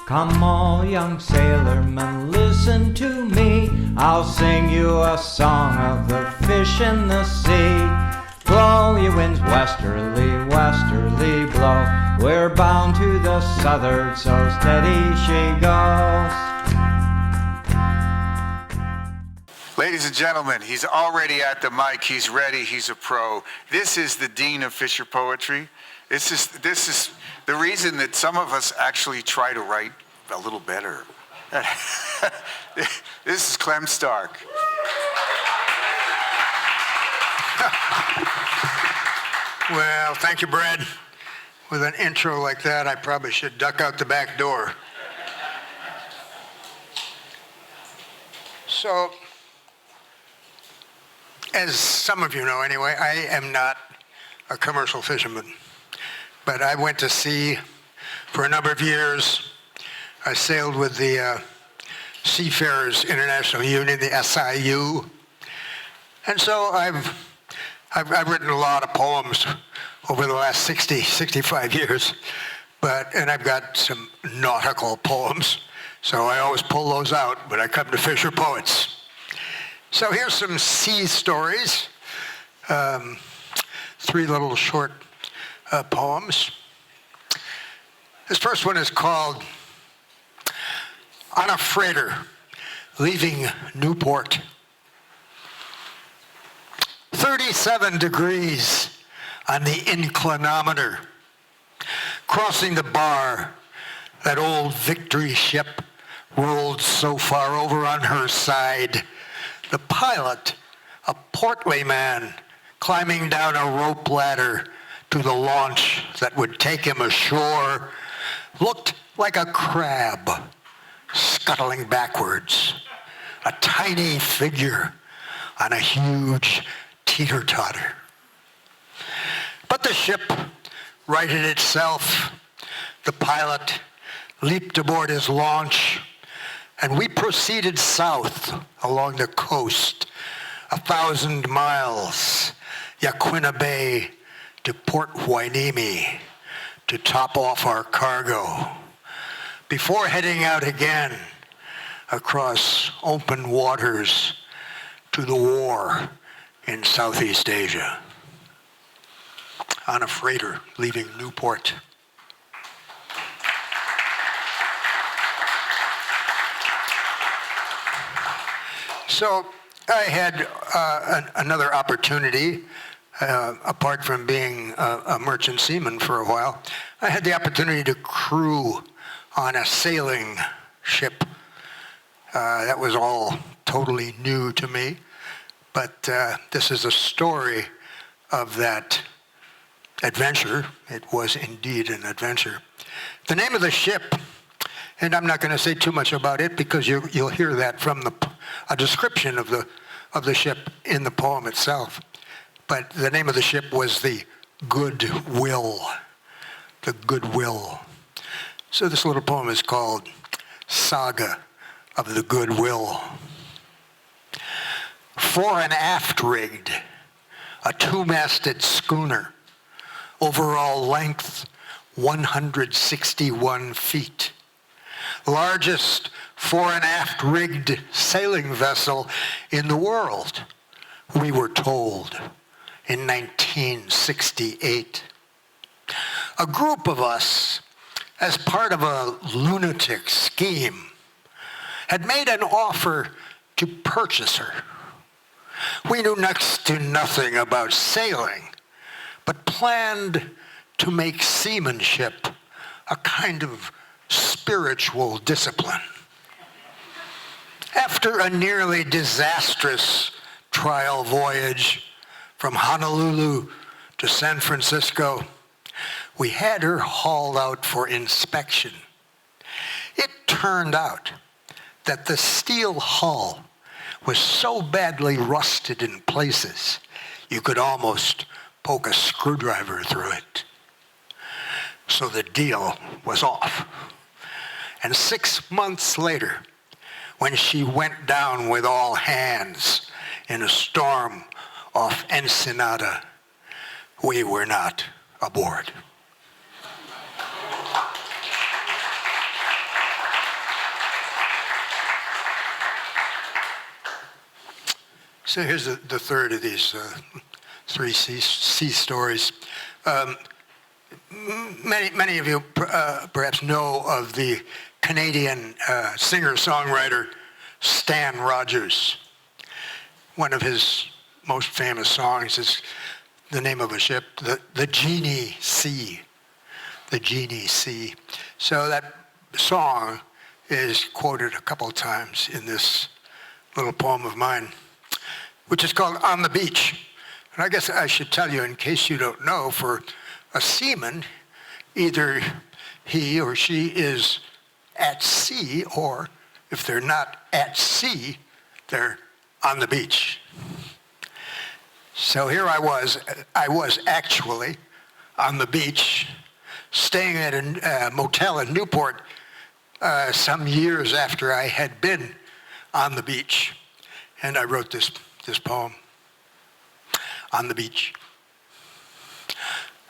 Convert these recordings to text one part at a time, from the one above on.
Come all young sailormen, listen to me. I'll sing you a song of the fish in the sea. Blow, ye winds, westerly, westerly blow. We're bound to the southward, so steady she goes. Ladies and gentlemen, he's already at the mic. He's ready. He's a pro. This is the Dean of Fisher Poetry. This is the reason that some of us actually try to write a little better. This is Clem Starck. Well, thank you, Brad. With an intro like that, I probably should duck out the back door. So, as some of you know anyway, I am not a commercial fisherman. But I went to sea for a number of years. I sailed with the Seafarers International Union, the SIU. And so I've written a lot of poems over the last 65 years, and I've got some nautical poems, so I always pull those out when I come to Fisher Poets. So here's some sea stories, 3 little short poems. This first one is called On a Freighter Leaving Newport. 37 degrees on the inclinometer. Crossing the bar, that old Victory ship rolled so far over on her side. The pilot, a portly man, climbing down a rope ladder to the launch that would take him ashore, looked like a crab scuttling backwards, a tiny figure on a huge teeter-totter. But the ship righted itself. The pilot leaped aboard his launch, and we proceeded south along the coast, 1,000 miles, Yaquina Bay to Port Hueneme to top off our cargo, before heading out again across open waters to the war in Southeast Asia. On a freighter leaving Newport. So I had another opportunity, apart from being a merchant seaman for a while. I had the opportunity to crew on a sailing ship. That was all totally new to me. But this is a story of that adventure. It was indeed an adventure. The name of the ship, and I'm not going to say too much about it because you'll hear that from a description of the ship in the poem itself. But the name of the ship was the Goodwill. The Goodwill. So this little poem is called Saga of the Goodwill. Fore and aft rigged, a 2-masted schooner, overall length 161 feet. Largest fore and aft rigged sailing vessel in the world, we were told, in 1968. A group of us, as part of a lunatic scheme, had made an offer to purchase her. We knew next to nothing about sailing, but planned to make seamanship a kind of spiritual discipline. After a nearly disastrous trial voyage from Honolulu to San Francisco, we had her hauled out for inspection. It turned out that the steel hull was so badly rusted in places, you could almost poke a screwdriver through it. So the deal was off. And 6 months later, when she went down with all hands in a storm off Ensenada, we were not aboard. So here's the third of these three sea stories. Many of you perhaps know of the Canadian singer-songwriter Stan Rogers. One of his most famous songs is the name of a ship, the Genie Sea. The Genie Sea. So that song is quoted a couple of times in this little poem of mine, which is called On the Beach. And I guess I should tell you, in case you don't know, for a seaman, either he or she is at sea, or if they're not at sea, they're on the beach. So here I was actually on the beach, staying at a motel in Newport some years after I had been on the beach. And I wrote this poem, On the Beach.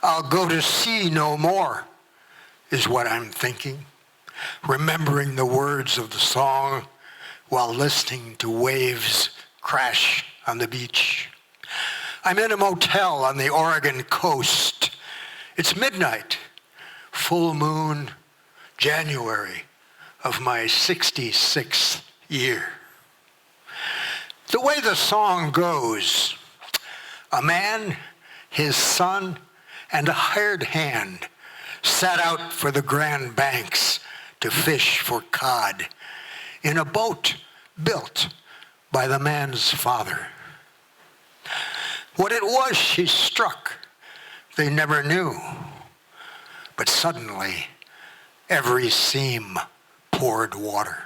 I'll go to sea no more, is what I'm thinking, remembering the words of the song while listening to waves crash on the beach. I'm in a motel on the Oregon coast. It's midnight, full moon, January of my 66th year. The way the song goes, a man, his son, and a hired hand set out for the Grand Banks to fish for cod in a boat built by the man's father. What it was she struck, they never knew. But suddenly, every seam poured water.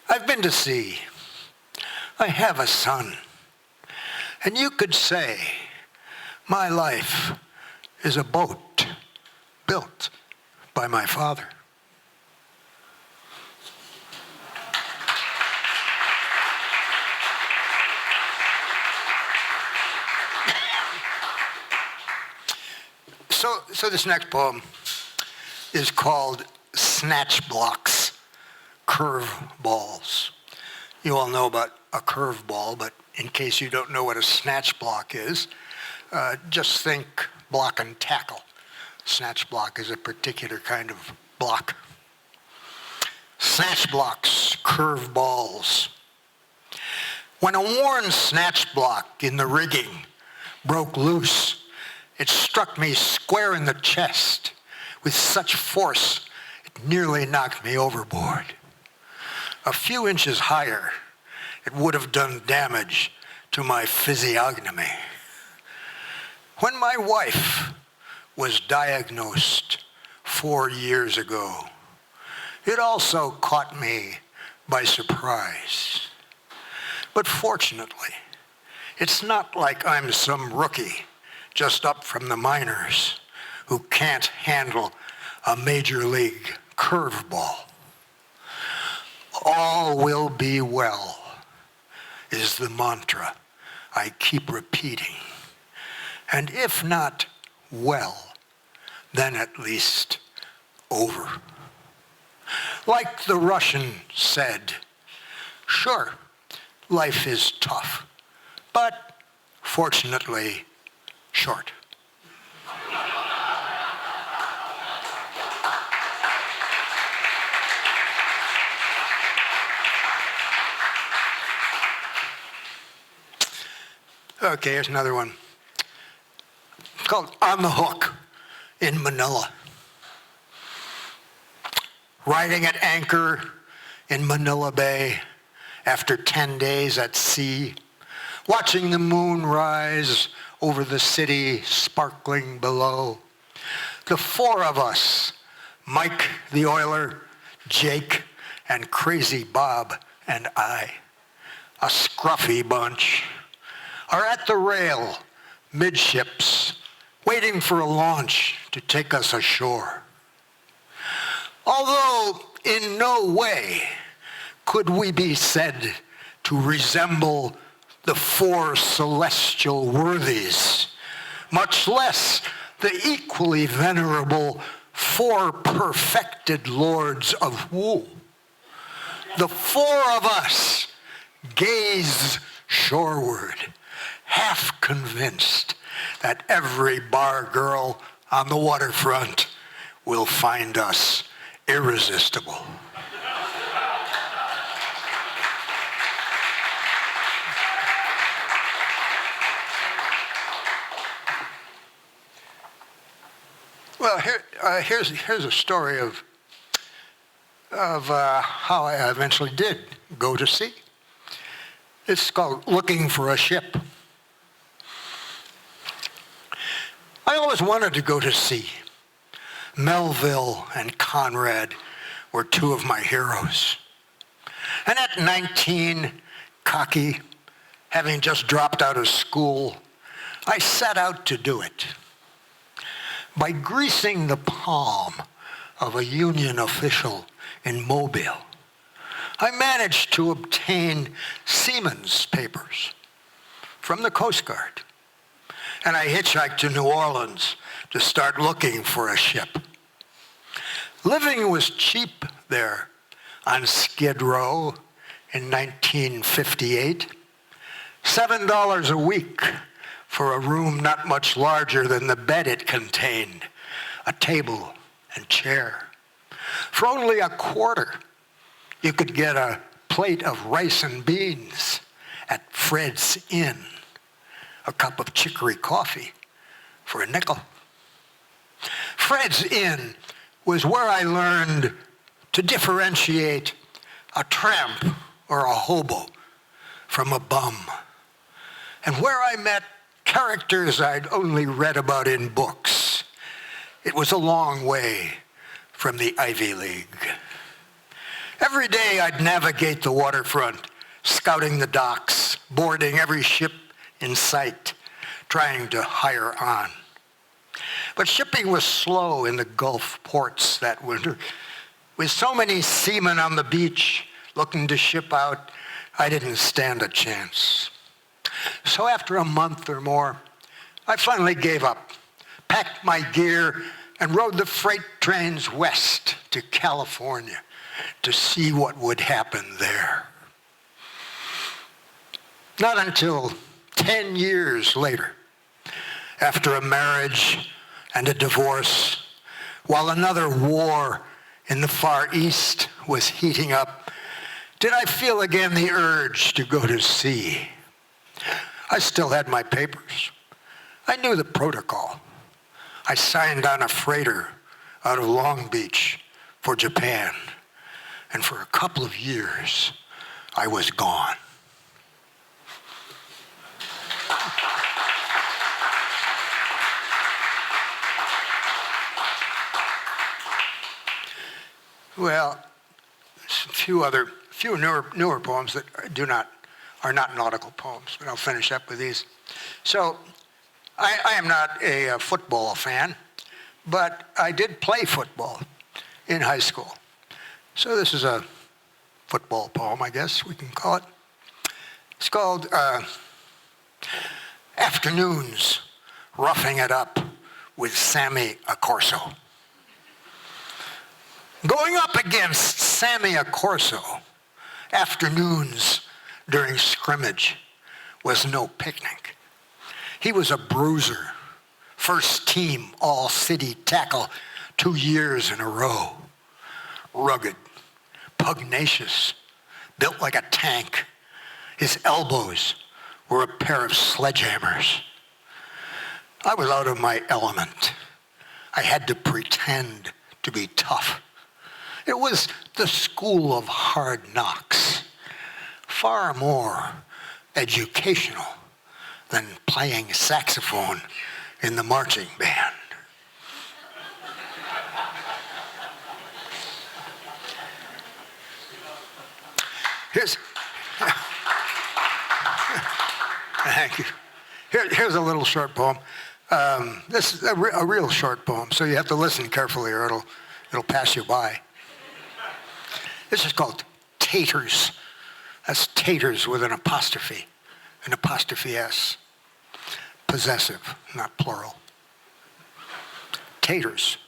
I've been to sea. I have a son. And you could say my life is a boat built by my father. So this next poem is called Snatch Blocks, Curve Balls. You all know about a curve ball, but in case you don't know what a snatch block is, just think block and tackle. Snatch block is a particular kind of block. Snatch blocks, curve balls. When a worn snatch block in the rigging broke loose, it struck me square in the chest with such force it nearly knocked me overboard. A few inches higher, it would have done damage to my physiognomy. When my wife was diagnosed 4 years ago, it also caught me by surprise. But fortunately, it's not like I'm some rookie just up from the minors who can't handle a major league curveball. All will be well is the mantra I keep repeating. And if not well, then at least over. Like the Russian said, sure, life is tough, but fortunately short. Okay, here's another one. It's called On the Hook in Manila. Riding at anchor in Manila Bay after 10 days at sea, watching the moon rise over the city sparkling below. The four of us, Mike the oiler, Jake, and Crazy Bob and I, a scruffy bunch, are at the rail, midships, waiting for a launch to take us ashore. Although in no way could we be said to resemble the four celestial worthies, much less the equally venerable four perfected lords of wool. The four of us gaze shoreward, half convinced that every bar girl on the waterfront will find us irresistible. Well, here's a story of how I eventually did go to sea. It's called Looking for a Ship. I always wanted to go to sea. Melville and Conrad were two of my heroes. And at 19, cocky, having just dropped out of school, I set out to do it. By greasing the palm of a union official in Mobile, I managed to obtain seaman's papers from the Coast Guard, and I hitchhiked to New Orleans to start looking for a ship. Living was cheap there on Skid Row in 1958, $7 a week for a room not much larger than the bed it contained, a table and chair. For only a quarter, you could get a plate of rice and beans at Fred's Inn, a cup of chicory coffee for a nickel. Fred's Inn was where I learned to differentiate a tramp or a hobo from a bum, and where I met characters I'd only read about in books. It was a long way from the Ivy League. Every day I'd navigate the waterfront, scouting the docks, boarding every ship in sight, trying to hire on. But shipping was slow in the Gulf ports that winter. With so many seamen on the beach looking to ship out, I didn't stand a chance. So after a month or more, I finally gave up, packed my gear, and rode the freight trains west to California to see what would happen there. Not until 10 years later, after a marriage and a divorce, while another war in the Far East was heating up, did I feel again the urge to go to sea. I still had my papers. I knew the protocol. I signed on a freighter out of Long Beach for Japan, and for a couple of years, I was gone. Well, a few newer poems that are not nautical poems, but I'll finish up with these. So, I am not a football fan, but I did play football in high school. So this is a football poem, I guess we can call it. It's called Afternoons Roughing It Up with Sammy Accorso. Going up against Sammy Accorso, afternoons during scrimmage was no picnic. He was a bruiser, first team all-city tackle 2 years in a row. Rugged, pugnacious, built like a tank. His elbows were a pair of sledgehammers. I was out of my element. I had to pretend to be tough. It was the school of hard knocks, far more educational than playing saxophone in the marching band. Thank you. Here's a little short poem. This is a real short poem, so you have to listen carefully or it'll pass you by. This is called Taters. That's taters with an apostrophe S. Possessive, not plural. Taters.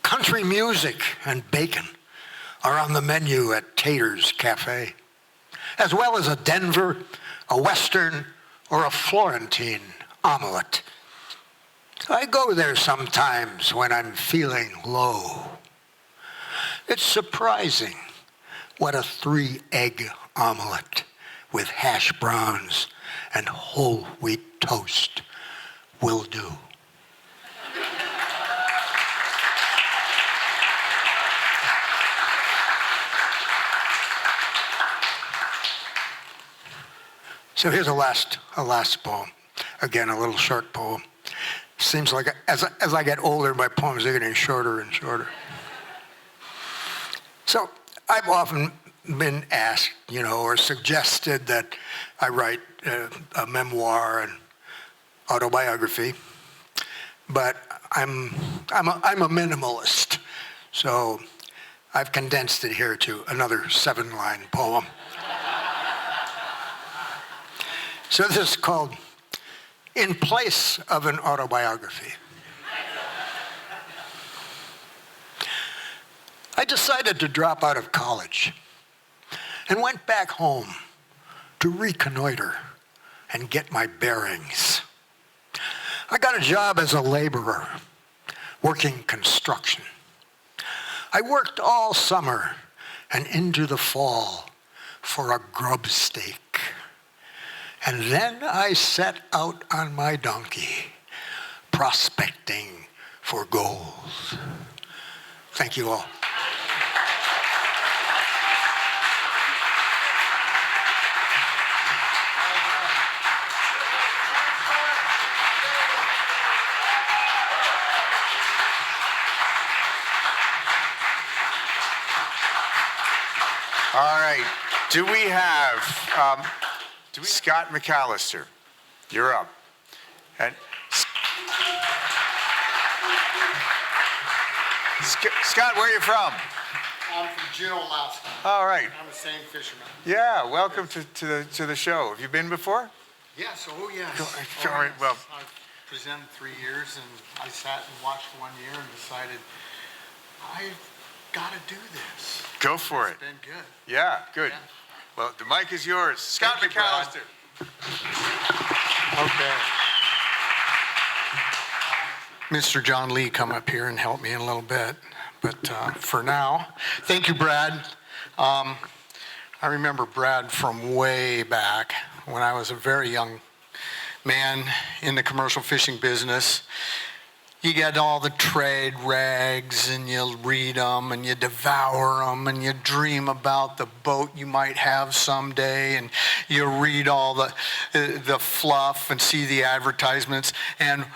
Country music and bacon are on the menu at Taters Cafe. as well as a Denver, a Western, or a Florentine omelet. I go there sometimes when I'm feeling low. It's surprising what a 3-egg omelet with hash browns and whole wheat toast will do. So here's a last poem. Again, a little short poem. Seems like as I get older, my poems are getting shorter and shorter. So I've often been asked, or suggested that I write a memoir and autobiography, but I'm a minimalist, so I've condensed it here to another 7-line poem. So this is called In Place of an Autobiography. I decided to drop out of college and went back home to reconnoiter and get my bearings. I got a job as a laborer, working construction. I worked all summer and into the fall for a grub stake. And then I set out on my donkey, prospecting for gold. Thank you all. All right. Do we have Scott McCallister? You're up. And Scott, where are you from? I'm from Juneau, Alaska. All right. I'm the same fisherman. Yeah. Welcome to the show. Have you been before? Yes. Oh, yes. All right. Well, I've presented 3 years, and I sat and watched 1 year and decided I've got to do this. Go for it. It's been good. Yeah. Good. Yeah. Well, the mic is yours. Scott Thank you, Brad. McCallister. Okay. Mr. John Lee, come up here and help me in a little bit. But for now, thank you, Brad. I remember Brad from way back when I was a very young man in the commercial fishing business. You get all the trade rags and you read them and you devour them and you dream about the boat you might have someday and you read all the fluff and see the advertisements, and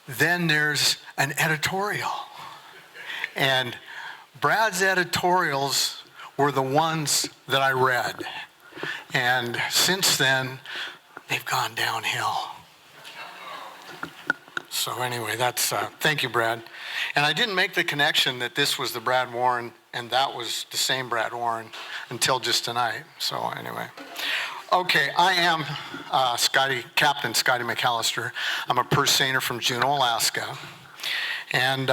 then there's an editorial. And Brad's editorials were the ones that I read. And since then, they've gone downhill. So anyway, that's, thank you, Brad. And I didn't make the connection that this was the Brad Warren and that was the same Brad Warren until just tonight. So anyway. Okay, I am Captain Scotty McCallister. I'm a purse seiner from Juneau, Alaska. And,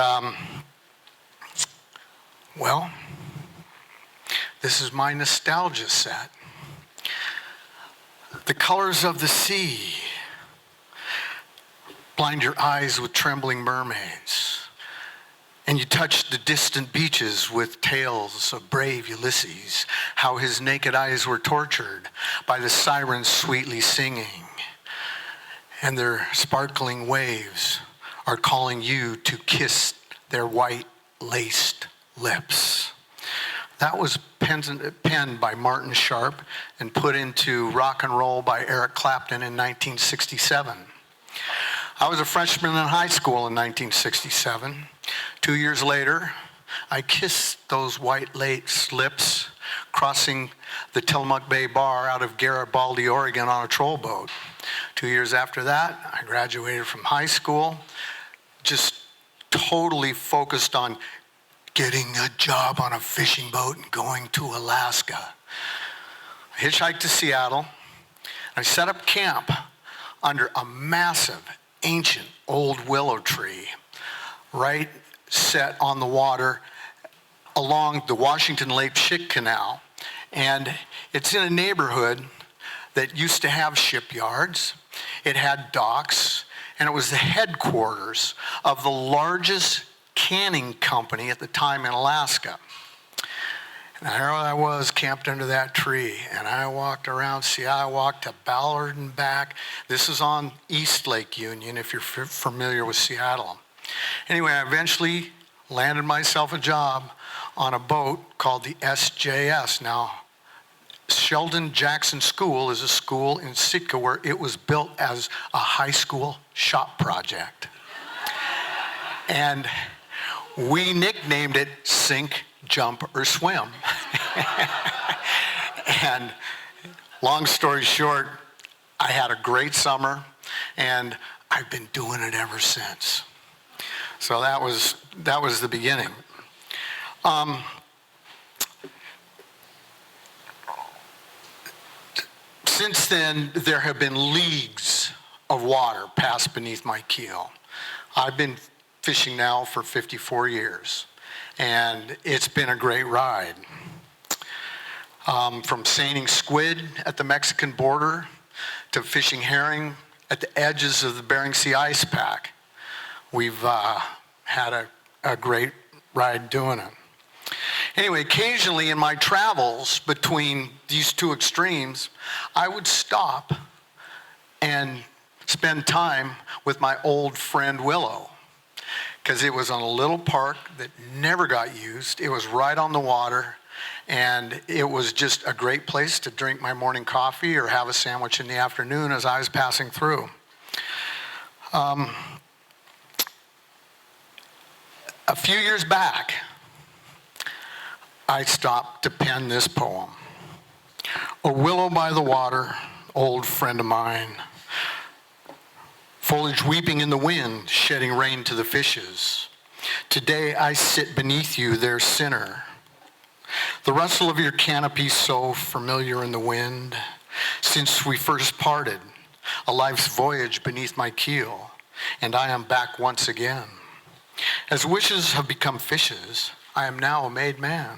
well, this is my nostalgia set. The colors of the sea blind your eyes with trembling mermaids, and you touch the distant beaches with tales of brave Ulysses, how his naked eyes were tortured by the sirens sweetly singing, and their sparkling waves are calling you to kiss their white laced lips. That was penned by Martin Sharp and put into rock and roll by Eric Clapton in 1967. I was a freshman in high school in 1967. 2 years later, I kissed those white lace lips crossing the Tillamook Bay Bar out of Garibaldi, Oregon on a troll boat. 2 years after that, I graduated from high school, just totally focused on getting a job on a fishing boat and going to Alaska. I hitchhiked to Seattle. I set up camp under a massive ancient old willow tree, right set on the water along the Washington Lake Ship Canal. And it's in a neighborhood that used to have shipyards. It had docks, and it was the headquarters of the largest canning company at the time in Alaska. And there I was, camped under that tree, and I walked around. See, I walked to Ballard and back. This is on East Lake Union, if you're familiar with Seattle. Anyway, I eventually landed myself a job on a boat called the SJS. Now, Sheldon Jackson School is a school in Sitka where it was built as a high school shop project. And we nicknamed it Sink, Jump, or Swim. And long story short, I had a great summer, and I've been doing it ever since. So that was the beginning. Since then, there have been leagues of water passed beneath my keel. I've been fishing now for 54 years, and it's been a great ride. From seining squid at the Mexican border to fishing herring at the edges of the Bering Sea ice pack, we've had a great ride doing it. Anyway, occasionally in my travels between these two extremes, I would stop and spend time with my old friend Willow, because it was on a little park that never got used. It was right on the water, and it was just a great place to drink my morning coffee or have a sandwich in the afternoon as I was passing through. A few years back, I stopped to pen this poem. A willow by the water, old friend of mine. Foliage weeping in the wind, shedding rain to the fishes. Today I sit beneath you, their sinner. The rustle of your canopy so familiar in the wind. Since we first parted, a life's voyage beneath my keel, and I am back once again. As wishes have become fishes, I am now a made man,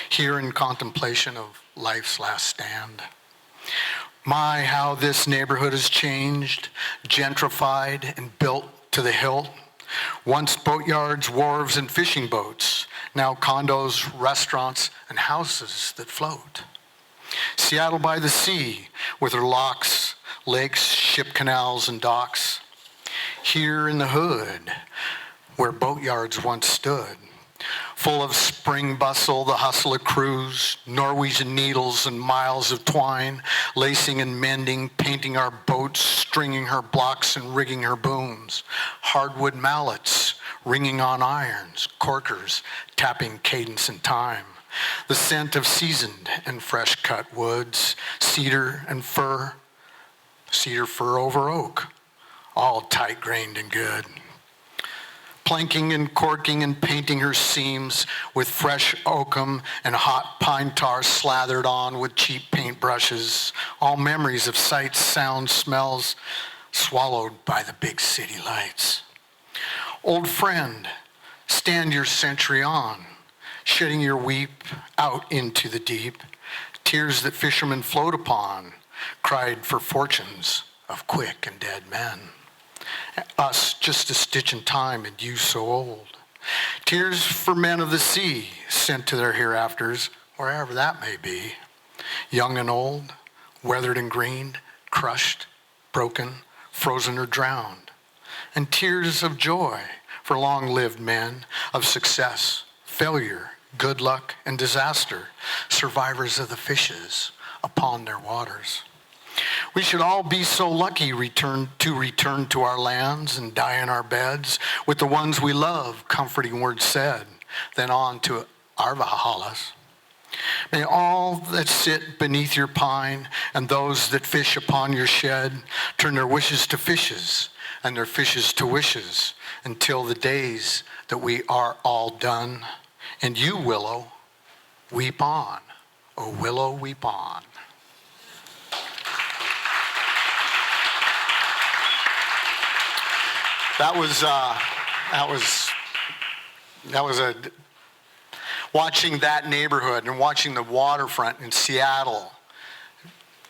here in contemplation of life's last stand. My, how this neighborhood has changed, gentrified and built to the hilt. Once boatyards, wharves, and fishing boats, now condos, restaurants, and houses that float. Seattle by the sea, with her locks, lakes, ship canals, and docks. Here in the hood, where boatyards once stood, full of spring bustle, the hustle of crews, Norwegian needles and miles of twine, lacing and mending, painting our boats, stringing her blocks and rigging her booms, hardwood mallets, ringing on irons, corkers, tapping cadence and time, the scent of seasoned and fresh-cut woods, cedar and fir, cedar fir over oak, all tight-grained and good. Planking and corking and painting her seams with fresh oakum and hot pine tar slathered on with cheap paint brushes, all memories of sights, sounds, smells, swallowed by the big city lights. Old friend, stand your century on, shedding your weep out into the deep, tears that fishermen float upon, cried for fortunes of quick and dead men. Us just a stitch in time and you so old. Tears for men of the sea sent to their hereafters, wherever that may be. Young and old, weathered and greened, crushed, broken, frozen or drowned. And tears of joy for long-lived men of success, failure, good luck, and disaster, survivors of the fishes upon their waters. We should all be so lucky to return to our lands and die in our beds with the ones we love, comforting words said, then on to our Valhallas. May all that sit beneath your pine and those that fish upon your shed turn their wishes to fishes and their fishes to wishes until the days that we are all done. And you, willow, weep on. Oh, willow, weep on. That was watching that neighborhood and watching the waterfront in Seattle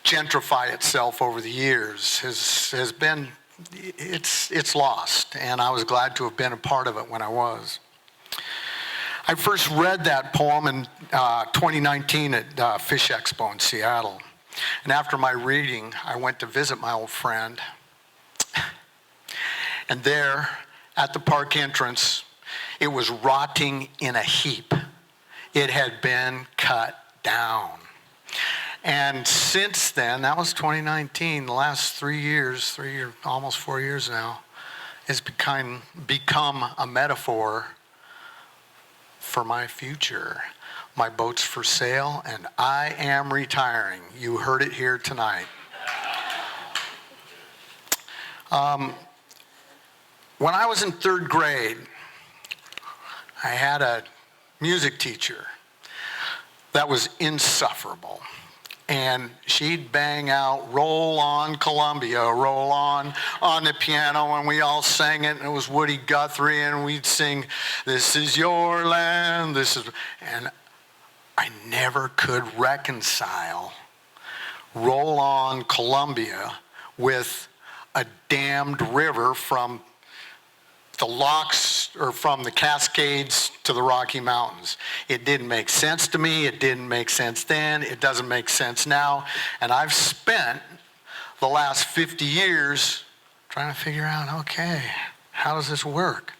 gentrify itself over the years has been, it's lost, and I was glad to have been a part of it when I was. I first read that poem in 2019 at Fish Expo in Seattle. And after my reading, I went to visit my old friend. And there, at the park entrance, it was rotting in a heap. It had been cut down. And since then, that was 2019, the last 3 years, almost 4 years now, has become a metaphor for my future. My boat's for sale, and I am retiring. You heard it here tonight. When I was in 3rd grade, I had a music teacher that was insufferable. And she'd bang out, "Roll on, Columbia, roll on the piano," and we all sang it, and it was Woody Guthrie, and we'd sing, "This is your land, this is," and I never could reconcile "Roll on, Columbia" with a damned river from the locks, or from the Cascades to the Rocky Mountains. It didn't make sense to me. It didn't make sense then. It doesn't make sense now. And I've spent the last 50 years trying to figure out, okay, how does this work?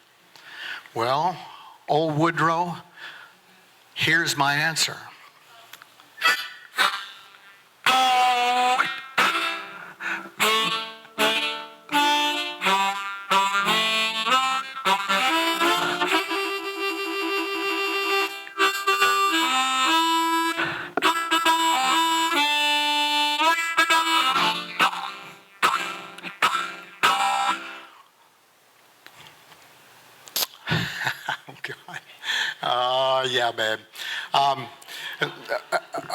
Well, old Woodrow, here's my answer. Yeah, babe.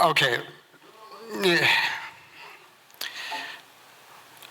Okay.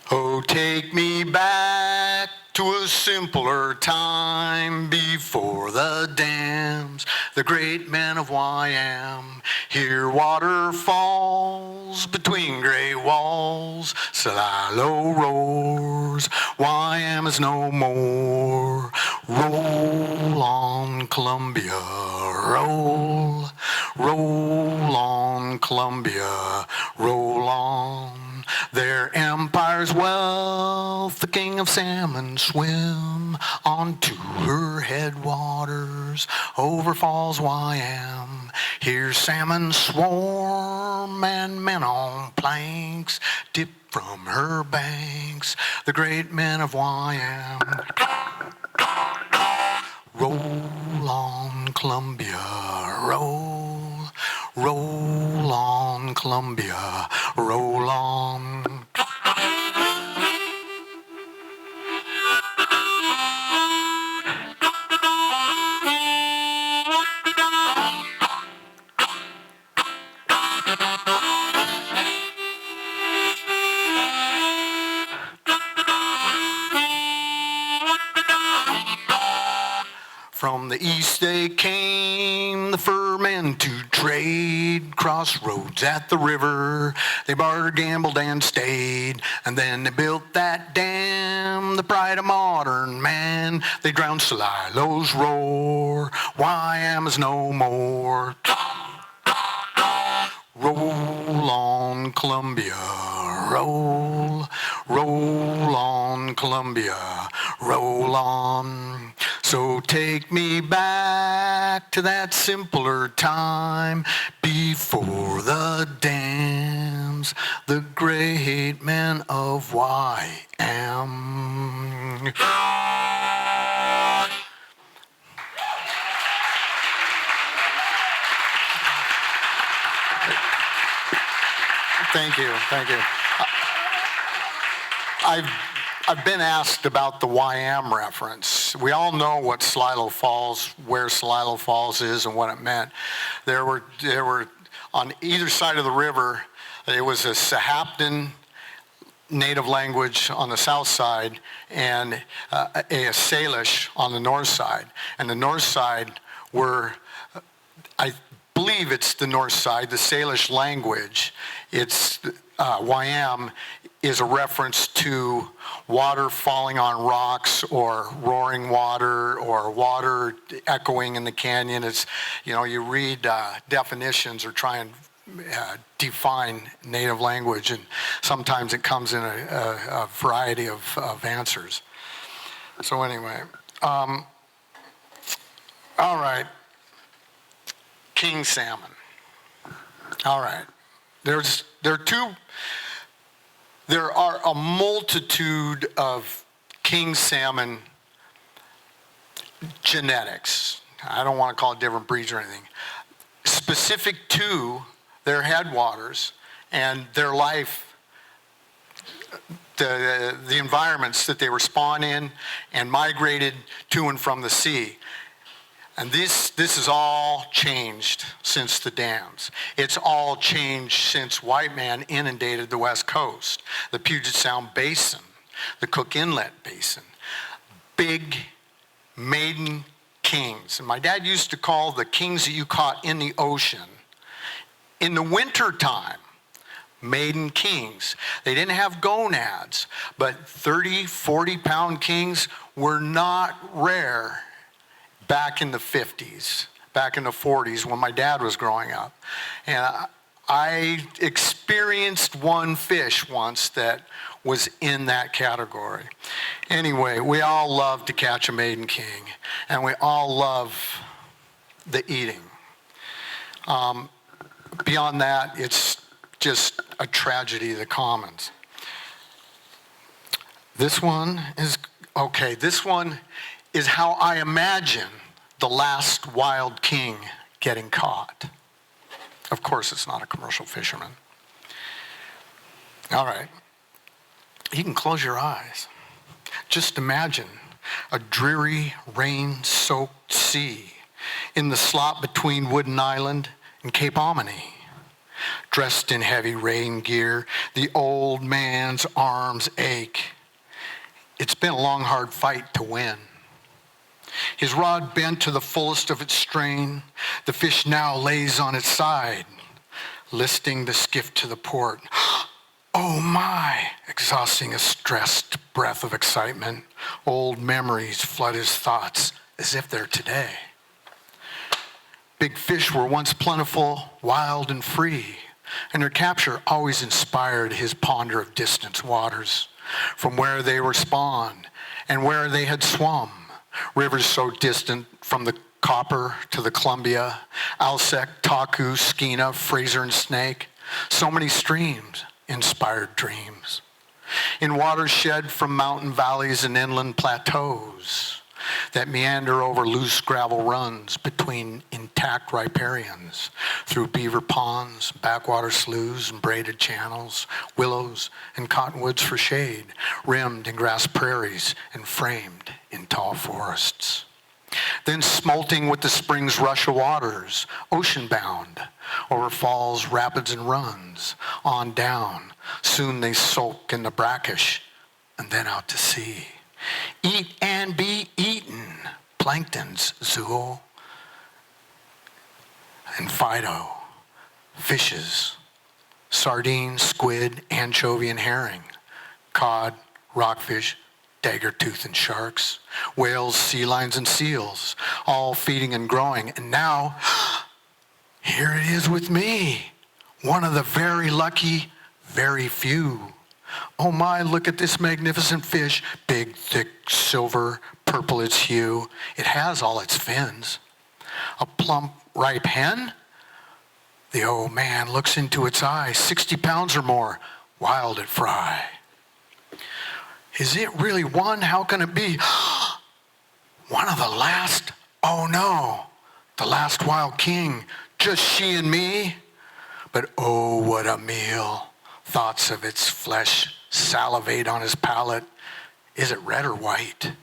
Oh, take me back to a simpler time before the dams, the great men of YM. Here water falls between gray walls, Celilo roars, YM is no more. Roll on, Columbia, roll, roll on, Columbia, roll on. Their empire's wealth, the king of salmon, swim onto her headwaters, over falls YM. Here salmon swarm and men on planks dip from her banks, the great men of YM. Roll on, Columbia, roll, roll on, Columbia, roll on. From the east they came, the fur men to trade, crossroads at the river, they bartered, gambled, and stayed, and then they built that dam, the pride of modern man. They drowned Celilo's roar, YM is no more. Roll on, Columbia, roll, roll on, Columbia, roll on. So take me back to that simpler time before the dams, the great men of YM. Thank you, thank you. I've been asked about the YM reference. We all know what Celilo Falls, where Celilo Falls is and what it meant. There were on either side of the river, it was a Sahaptin native language on the south side and a Salish on the north side. And the north side were I believe it's the north side, the Salish language. It's YM is a reference to water falling on rocks or roaring water or water echoing in the canyon. It's, you read definitions or try and define native language, and sometimes it comes in a variety of answers. So anyway, all right, king salmon. All right, there are a multitude of king salmon genetics. I don't want to call it different breeds or anything. Specific to their headwaters and their life, the environments that they were spawned in and migrated to and from the sea. And this has all changed since the dams. It's all changed since white man inundated the West Coast, the Puget Sound Basin, the Cook Inlet Basin. Big maiden kings. And my dad used to call the kings that you caught in the ocean, in the winter time, maiden kings. They didn't have gonads, but 30, 40-pound kings were not rare back in the 50s, back in the 40s when my dad was growing up. And I experienced one fish once that was in that category. Anyway, we all love to catch a maiden king, and we all love the eating. Beyond that, it's just a tragedy of the commons. This one is, okay, this one is how I imagine the last wild king getting caught. Of course, it's not a commercial fisherman. All right. You can close your eyes. Just imagine a dreary, rain-soaked sea in the slot between Wooden Island and Cape Omini. Dressed in heavy rain gear, the old man's arms ache. It's been a long, hard fight to win. His rod bent to the fullest of its strain, the fish now lays on its side, listing the skiff to the port. Oh my, exhausting a stressed breath of excitement. Old memories flood his thoughts as if they're today. Big fish were once plentiful, wild and free, and their capture always inspired his ponder of distant waters, from where they were spawned and where they had swum. Rivers so distant from the Copper to the Columbia, Alsek, Taku, Skeena, Fraser, and Snake. So many streams inspired dreams. In waters shed from mountain valleys and inland plateaus that meander over loose gravel runs between intact riparians, through beaver ponds, backwater sloughs and braided channels, willows and cottonwoods for shade, rimmed in grass prairies and framed in tall forests. Then smolting with the spring's rush of waters, ocean-bound, over falls, rapids, and runs, on down. Soon they sulk in the brackish, and then out to sea. Eat and be eaten, planktons, zool, and Fido, fishes, sardines, squid, anchovy, and herring, cod, rockfish, daggertooth, and sharks, whales, sea lions, and seals, all feeding and growing. And now, here it is with me, one of the very lucky, very few. Oh my, look at this magnificent fish, big, thick, silver, purple its hue. It has all its fins. A plump, ripe hen? The old man looks into its eyes, 60 pounds or more, wild at fry. Is it really one? How can it be? One of the last? Oh no, the last wild king, just she and me? But oh, what a meal. Thoughts of its flesh salivate on his palate. Is it red or white?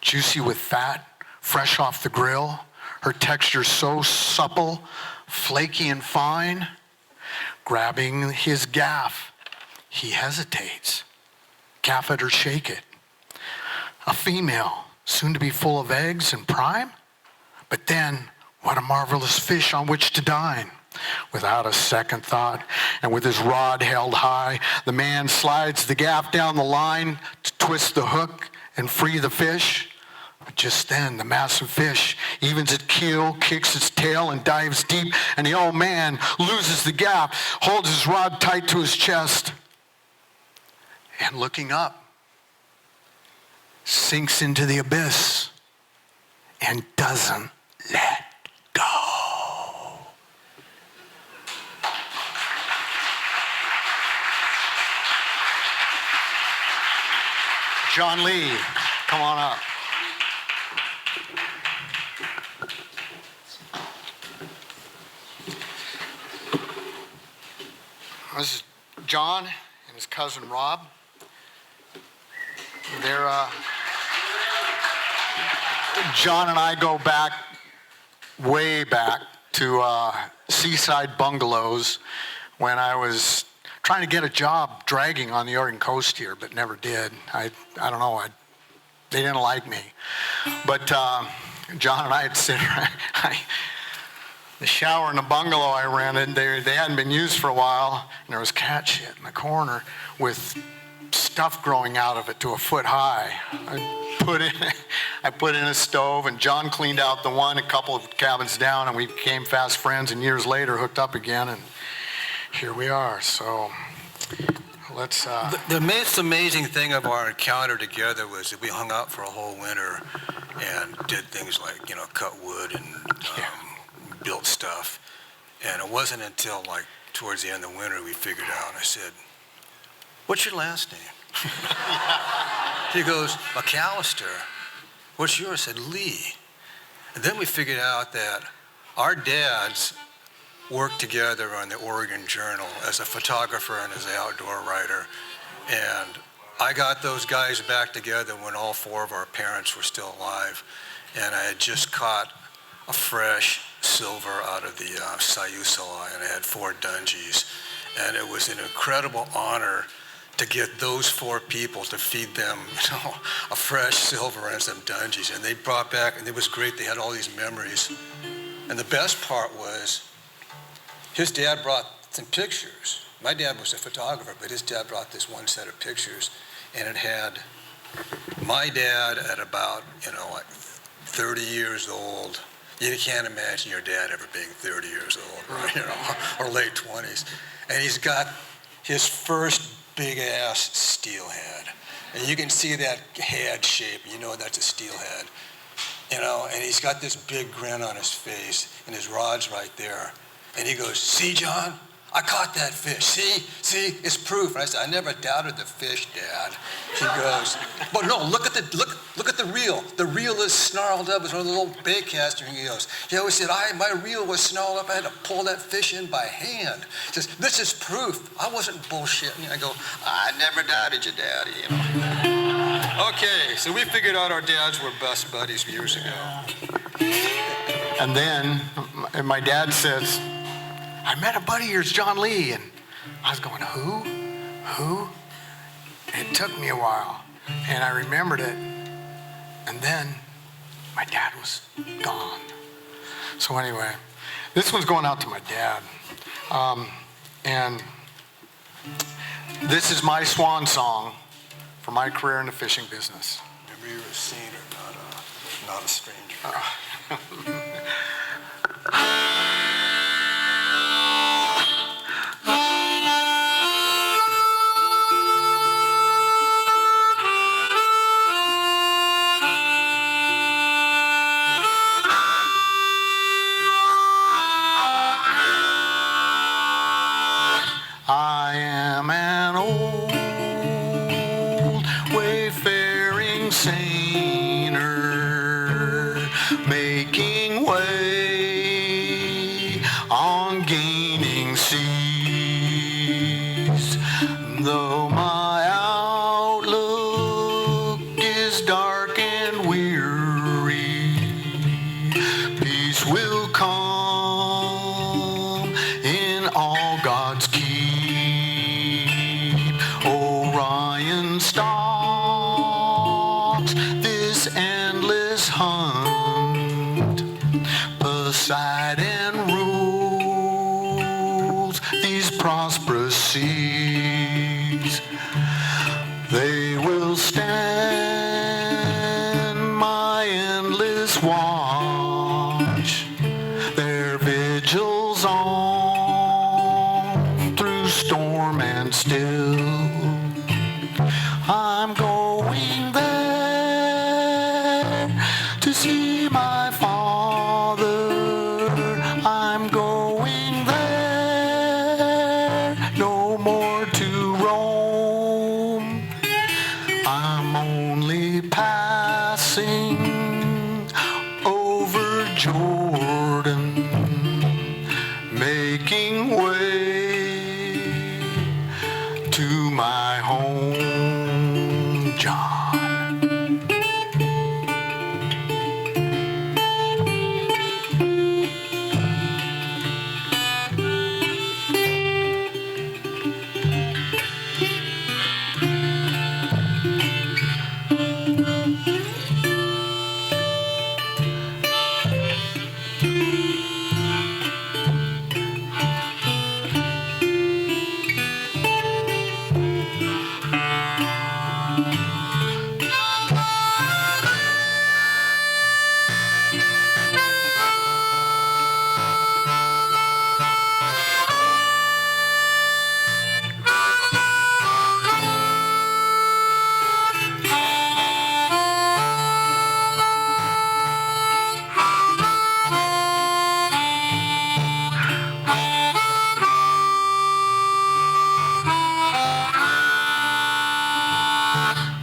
Juicy with fat, fresh off the grill, her texture so supple, flaky and fine. Grabbing his gaff, he hesitates. Gaff it or shake it. A female, soon to be full of eggs and prime. But then, What a marvelous fish on which to dine. Without a second thought, and with his rod held high, the man slides the gaff down the line to twist the hook and free the fish. But just then, the massive fish evens its keel, kicks its tail, and dives deep, and the old man loses the gaff, holds his rod tight to his chest, and looking up, sinks into the abyss and doesn't let go. John Lee, come on up. This is John and his cousin Rob. John and I go back, way back, to seaside bungalows when I was trying to get a job dragging on the Oregon coast here, but never did. I don't know, they didn't like me. But John and I had sit the shower in the bungalow I rented, they hadn't been used for a while, and there was cat shit in the corner with stuff growing out of it to a foot high. I put in a stove, and John cleaned out the one a couple of cabins down, and we became fast friends, and years later hooked up again, and here we are. So let's... The most amazing thing of our encounter together was that we hung out for a whole winter and did things like, cut wood and built stuff. And it wasn't until towards the end of the winter we figured out, I said, "What's your last name?" He goes, "McCallister." "What's yours?" I said, "Lee." And then we figured out that our dads worked together on the Oregon Journal as a photographer and as an outdoor writer. And I got those guys back together when all four of our parents were still alive. And I had just caught a fresh silver out of the Sayusala, and I had 4 dungees. And it was an incredible honor to get those 4 people to feed them, a fresh silver and some dungees. And they brought back, and it was great, they had all these memories. And the best part was, his dad brought some pictures. My dad was a photographer, but his dad brought this one set of pictures, and it had my dad at about, 30 years old. You can't imagine your dad ever being 30 years old, right? Or late 20s. And he's got his first big-ass steelhead. And you can see that head shape, that's a steelhead. And he's got this big grin on his face, and his rod's right there. And he goes, "See, John, I caught that fish. See, it's proof." And I said, "I never doubted the fish, Dad." He goes, "But no, look at the reel. The reel is snarled up. It's one of the little baitcaster." And he goes, "He always said, my reel was snarled up. I had to pull that fish in by hand." He says, "This is proof. I wasn't bullshitting." I go, "I never doubted you, Daddy." Okay, so we figured out our dads were best buddies years ago. And then my dad says, "I met a buddy of yours, John Lee." And I was going, Who? And it took me a while. And I remembered it. And then my dad was gone. So anyway, this one's going out to my dad. And this is my swan song for my career in the fishing business. Remember, you're a senior, not a stranger. I am an old wayfaring sailor, making way on gaining seas. Though my outlook is dark and weary, peace will come in all God's keep. Orion stalks this endless hunt, Poseidon prosperous seas. They will stand my endless watch, their vigils on through storm and still. I'm going there to see my father. I'm going there, no more to roam. I'm only passing over Jordan, making way to my home, John.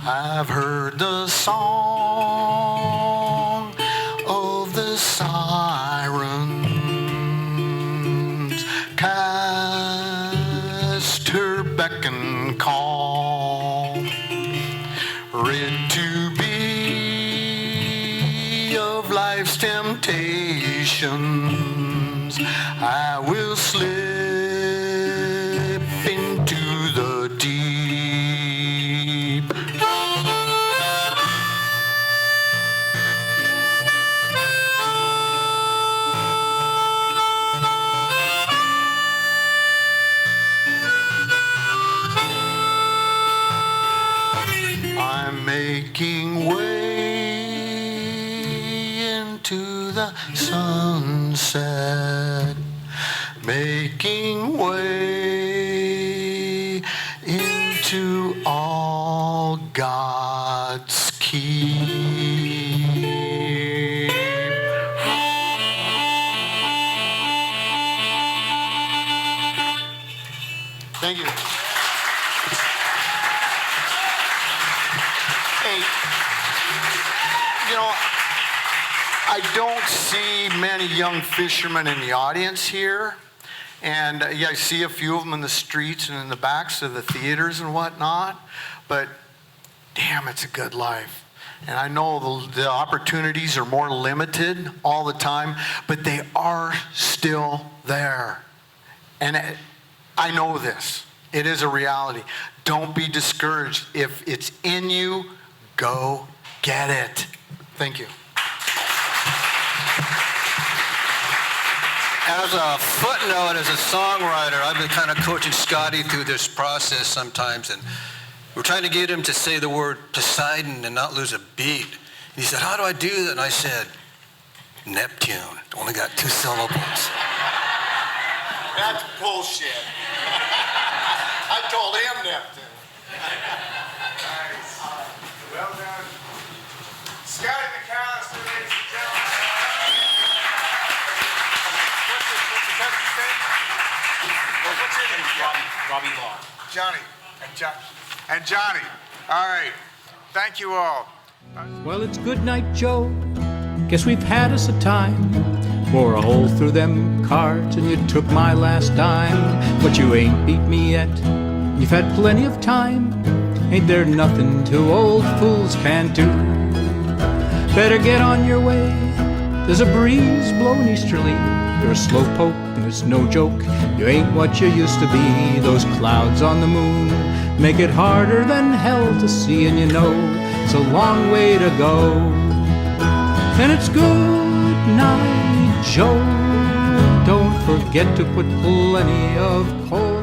I've heard the song of the sirens cast her beck and call, rid to be of life's temptations. I will slip into the deep. I'm making way into the sunset, making way into all God's keep. Thank you. Hey, you know, I don't see many young fishermen in the audience here. And yeah, I see a few of them in the streets and in the backs of the theaters and whatnot. But damn, it's a good life. And I know the opportunities are more limited all the time, but they are still there. And I know this. It is a reality. Don't be discouraged. If it's in you, go get it. Thank you. As a footnote, as a songwriter, I've been kind of coaching Scotty through this process sometimes, and we're trying to get him to say the word Poseidon and not lose a beat. And he said, how do I do that? And I said, Neptune. Only got 2 syllables. That's bullshit. I told him Neptune. Nice. Well done. Scotty McCallister, ladies and gentlemen. What's your name? Robbie Law. Johnny. And Johnny. All right. Thank you all. Well, it's good night, Joe. Guess we've had us a time. Wore a hole through them cards and you took my last dime. But you ain't beat me yet. You've had plenty of time. Ain't there nothing two old fools can't do? Better get on your way. There's a breeze blowing easterly. You're a slowpoke and it's no joke. You ain't what you used to be. Those clouds on the moon make it harder than hell to see, and you know it's a long way to go. And it's good night, Joe. Don't forget to put plenty of coal